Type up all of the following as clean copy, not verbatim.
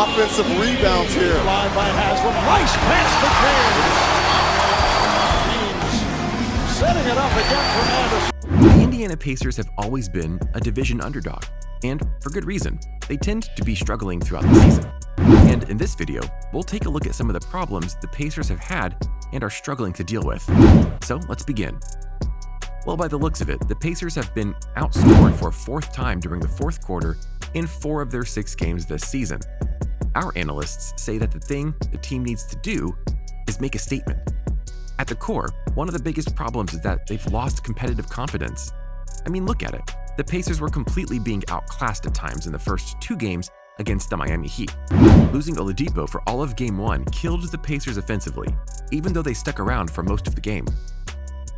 offensive rebounds here. Line by Haslam. Nice pass to James. Setting it up again for Anderson. The Indiana Pacers have always been a division underdog, and for good reason. They tend to be struggling throughout the season. And in this video, we'll take a look at some of the problems the Pacers have had and are struggling to deal with. So let's begin. Well, by the looks of it, the Pacers have been outscored for a fourth time during the fourth quarter in 4 of their 6 games this season. Our analysts say that the thing the team needs to do is make a statement. At the core, one of the biggest problems is that they've lost competitive confidence. I mean, look at it. The Pacers were completely being outclassed at times in the first 2 games against the Miami Heat. Losing Oladipo for all of Game 1 killed the Pacers offensively, even though they stuck around for most of the game.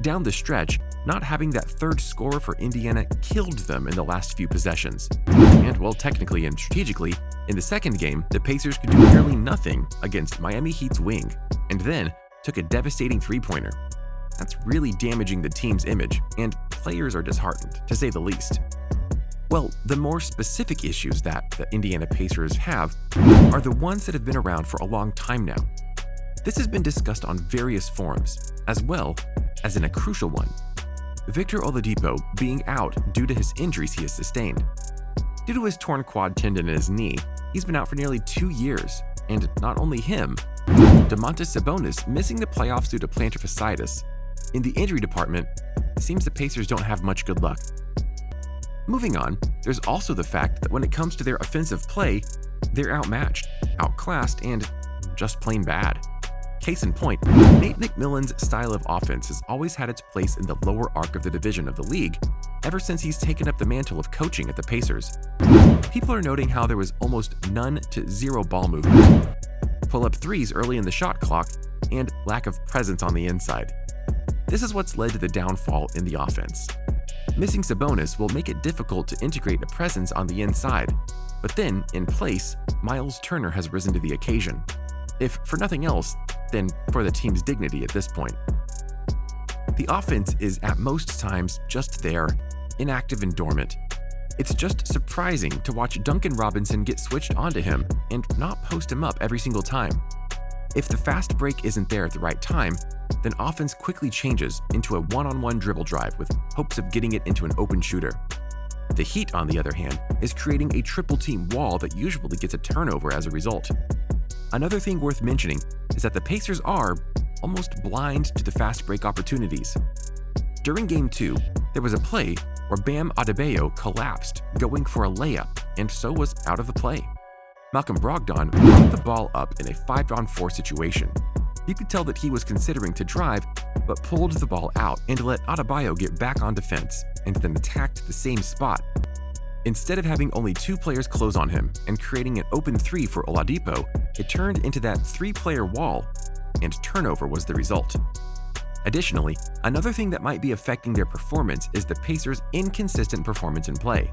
Down the stretch, not having that third scorer for Indiana killed them in the last few possessions. And well, technically and strategically, in the second game, the Pacers could do nearly nothing against Miami Heat's wing, and then took a devastating three-pointer. That's really damaging the team's image, and players are disheartened, to say the least. Well, the more specific issues that the Indiana Pacers have are the ones that have been around for a long time now. This has been discussed on various forums, as well as in a crucial one: Victor Oladipo being out due to his injuries he has sustained. Due to his torn quad tendon in his knee, he's been out for nearly 2 years, and not only him, Domantas Sabonis missing the playoffs due to plantar fasciitis. In the injury department, it seems the Pacers don't have much good luck. Moving on, there's also the fact that when it comes to their offensive play, they're outmatched, outclassed, and just plain bad. Case in point, Nate McMillan's style of offense has always had its place in the lower arc of the division of the league ever since he's taken up the mantle of coaching at the Pacers. People are noting how there was almost none to zero ball movement, pull-up threes early in the shot clock, and lack of presence on the inside. This is what's led to the downfall in the offense. Missing Sabonis will make it difficult to integrate a presence on the inside, but then, in place, Miles Turner has risen to the occasion. If for nothing else, then for the team's dignity at this point. The offense is at most times just there, inactive and dormant. It's just surprising to watch Duncan Robinson get switched onto him and not post him up every single time. If the fast break isn't there at the right time, then offense quickly changes into a one-on-one dribble drive with hopes of getting it into an open shooter. The Heat, on the other hand, is creating a triple-team wall that usually gets a turnover as a result. Another thing worth mentioning is that the Pacers are almost blind to the fast break opportunities. During Game 2, there was a play where Bam Adebayo collapsed going for a layup and so was out of the play. Malcolm Brogdon brought the ball up in a 5-on-4 situation. You could tell that he was considering to drive, but pulled the ball out and let Adebayo get back on defense and then attacked the same spot. Instead of having only 2 players close on him and creating an open 3 for Oladipo, it turned into that 3-player wall, and turnover was the result. Additionally, another thing that might be affecting their performance is the Pacers' inconsistent performance in play.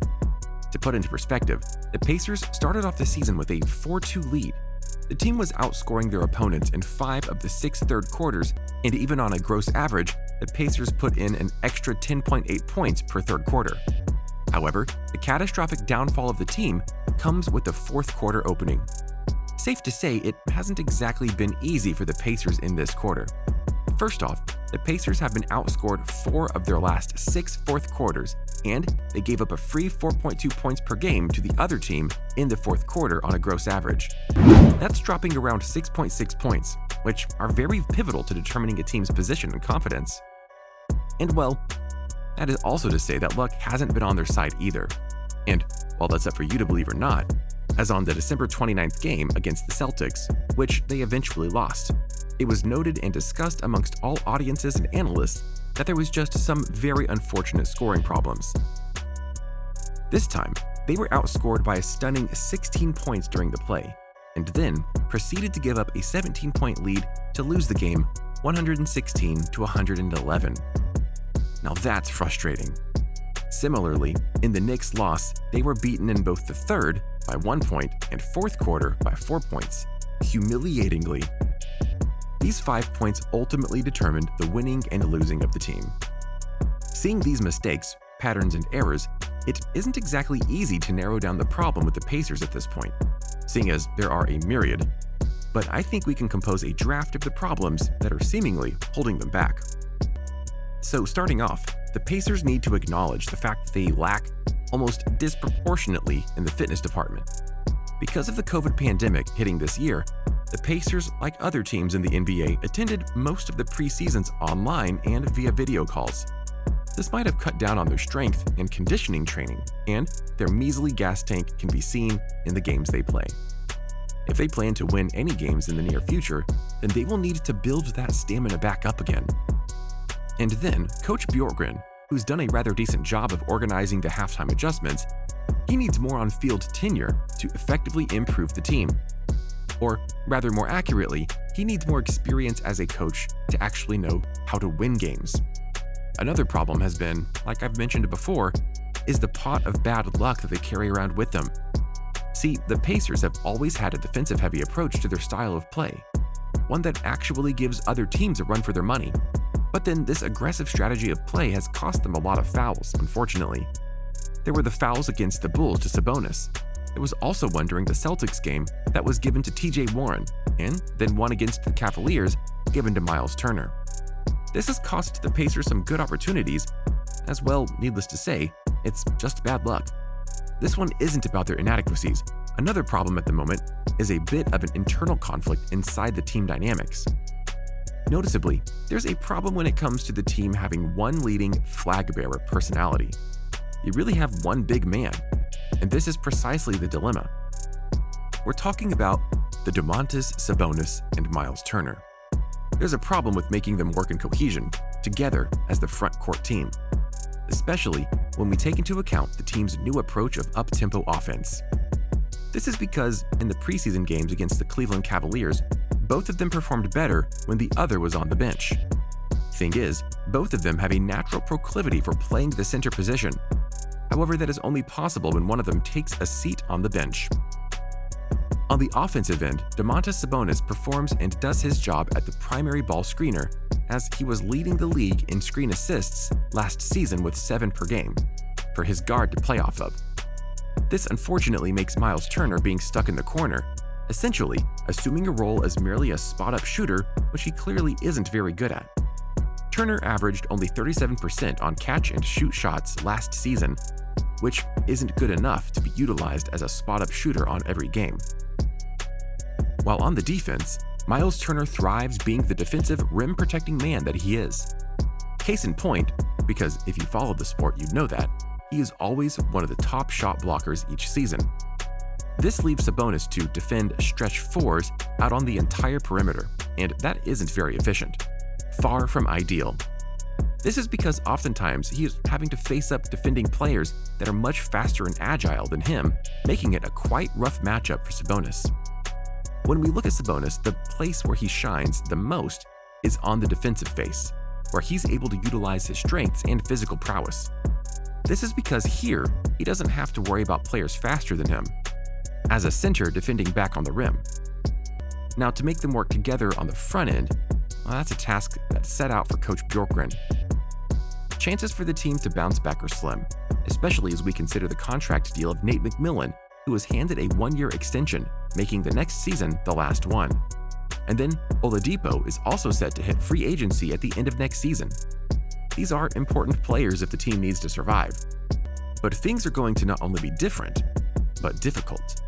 To put into perspective, the Pacers started off the season with a 4-2 lead. The team was outscoring their opponents in 5 of the 6 third quarters, and even on a gross average, the Pacers put in an extra 10.8 points per third quarter. However, the catastrophic downfall of the team comes with the fourth quarter opening. Safe to say, it hasn't exactly been easy for the Pacers in this quarter. First off, the Pacers have been outscored 4 of their last 6 fourth quarters, and they gave up a free 4.2 points per game to the other team in the fourth quarter on a gross average. That's dropping around 6.6 points, which are very pivotal to determining a team's position and confidence. And well, that is also to say that luck hasn't been on their side either. And while that's up for you to believe or not, as on the December 29th game against the Celtics, which they eventually lost, it was noted and discussed amongst all audiences and analysts that there was just some very unfortunate scoring problems. This time, they were outscored by a stunning 16 points during the play, and then proceeded to give up a 17-point lead to lose the game 116-111. Now that's frustrating. Similarly, in the Knicks' loss, they were beaten in both the third by 1 point and fourth quarter by 4 points, humiliatingly. These 5 points ultimately determined the winning and losing of the team. Seeing these mistakes, patterns, and errors, it isn't exactly easy to narrow down the problem with the Pacers at this point. seeing as there are a myriad, but I think we can compose a draft of the problems that are seemingly holding them back. So starting off, the Pacers need to acknowledge the fact that they lack almost disproportionately in the fitness department. Because of the COVID pandemic hitting this year, the Pacers, like other teams in the NBA, attended most of the preseasons online and via video calls. This might have cut down on their strength and conditioning training, and their measly gas tank can be seen in the games they play. If they plan to win any games in the near future, then they will need to build that stamina back up again. And then, Coach Bjorkgren, who's done a rather decent job of organizing the halftime adjustments, he needs more on-field tenure to effectively improve the team. Or, rather more accurately, he needs more experience as a coach to actually know how to win games. Another problem has been, like I've mentioned before, is the pot of bad luck that they carry around with them. See, the Pacers have always had a defensive-heavy approach to their style of play, one that actually gives other teams a run for their money. But then this aggressive strategy of play has cost them a lot of fouls, unfortunately. There were the fouls against the Bulls to Sabonis. There was also one during the Celtics game that was given to TJ Warren, and then one against the Cavaliers given to Miles Turner. This has cost the Pacers some good opportunities, as well, needless to say, it's just bad luck. This one isn't about their inadequacies. Another problem at the moment is a bit of an internal conflict inside the team dynamics. Noticeably, there's a problem when it comes to the team having one leading flag-bearer personality. You really have one big man, and this is precisely the dilemma. We're talking about the Domantas, Sabonis, and Miles Turner. There's a problem with making them work in cohesion, together as the front court team, especially when we take into account the team's new approach of up-tempo offense. This is because in the preseason games against the Cleveland Cavaliers, both of them performed better when the other was on the bench. Thing is, both of them have a natural proclivity for playing the center position. However, that is only possible when one of them takes a seat on the bench. On the offensive end, Domantas Sabonis performs and does his job at the primary ball screener, as he was leading the league in screen assists last season with 7 per game, for his guard to play off of. This unfortunately makes Miles Turner being stuck in the corner, essentially assuming a role as merely a spot-up shooter, which he clearly isn't very good at. Turner averaged only 37% on catch-and-shoot shots last season, which isn't good enough to be utilized as a spot-up shooter on every game. While on the defense, Miles Turner thrives being the defensive rim-protecting man that he is. Case in point, because if you follow the sport you'd know that, he is always one of the top shot blockers each season. This leaves Sabonis to defend stretch fours out on the entire perimeter, and that isn't very efficient. Far from ideal. This is because oftentimes he is having to face up defending players that are much faster and agile than him, making it a quite rough matchup for Sabonis. When we look at Sabonis, the place where he shines the most is on the defensive face, where he's able to utilize his strengths and physical prowess. This is because here, he doesn't have to worry about players faster than him, as a center defending back on the rim. Now, to make them work together on the front end, well, that's a task that's set out for Coach Bjorkgren. Chances for the team to bounce back are slim, especially as we consider the contract deal of Nate McMillan, who was handed a 1-year extension, making the next season the last one. And then Oladipo is also set to hit free agency at the end of next season. These are important players if the team needs to survive. But things are going to not only be different, but difficult.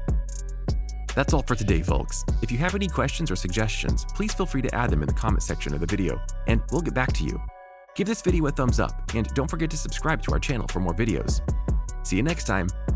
That's all for today, folks. If you have any questions or suggestions, please feel free to add them in the comment section of the video, and we'll get back to you. Give this video a thumbs up, and don't forget to subscribe to our channel for more videos. See you next time.